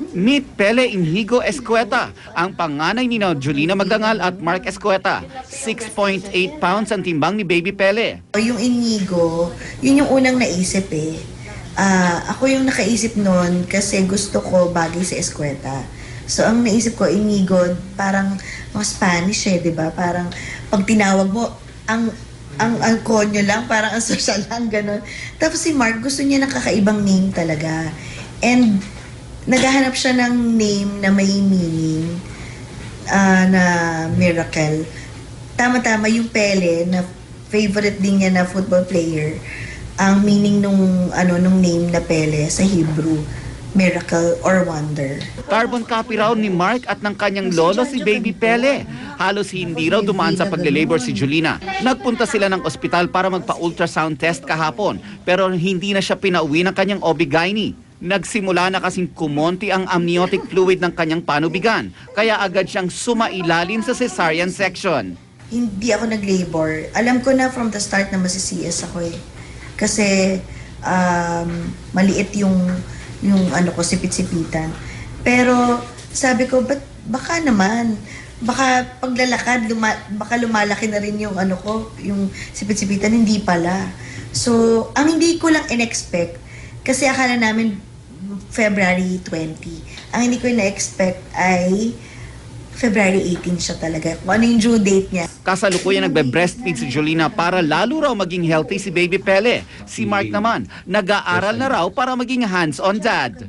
Meet Pele Inigo Escueta, ang panganay ni Julina Magdangal at Mark Escueta. 6.8 pounds ang timbang ni Baby Pele. Yung Inigo, yun yung unang naisip eh. Ako yung nakaisip nun kasi gusto ko bagay sa Escueta. So ang naisip ko, Inigo, parang mga Spanish eh, di ba? Parang pag tinawag mo, ang konyo lang, parang ang social lang, ganun. Tapos si Mark, gusto niya ng kakaibang name talaga. And naghahanap siya ng name na may meaning, na miracle. Tama-tama yung Pele, na favorite din niya na football player, ang meaning nung name na Pele sa Hebrew, miracle or wonder. Carbon copy raw ni Mark at ng kanyang lolo si Baby Pele. Halos hindi raw dumaan sa pagle-labor si Julina. Nagpunta sila ng ospital para magpa-ultrasound test kahapon, pero hindi na siya pinauwi ng kanyang OB-GYN. Nagsimula na kasing kumonti ang amniotic fluid ng kanyang panubigan, kaya agad siyang sumailalim sa cesarean section. Hindi ako nag-labor. Alam ko na from the start na masi-CS ako eh. Kasi maliit yung sipit-sipitan. Pero sabi ko, baka naman, baka paglalakad, baka lumalaki na rin yung yung sipit-sipitan, hindi pala. So, ang hindi ko lang in-expect, kasi akala namin February 20. Ang hindi ko na-expect ay February 18 siya talaga. Kung ano yung due date niya. Kasalukuyan nagbe-breastfeed si Julina para lalo raw maging healthy si Baby Pele. Si Mark naman, nag-aaral na raw para maging hands-on dad.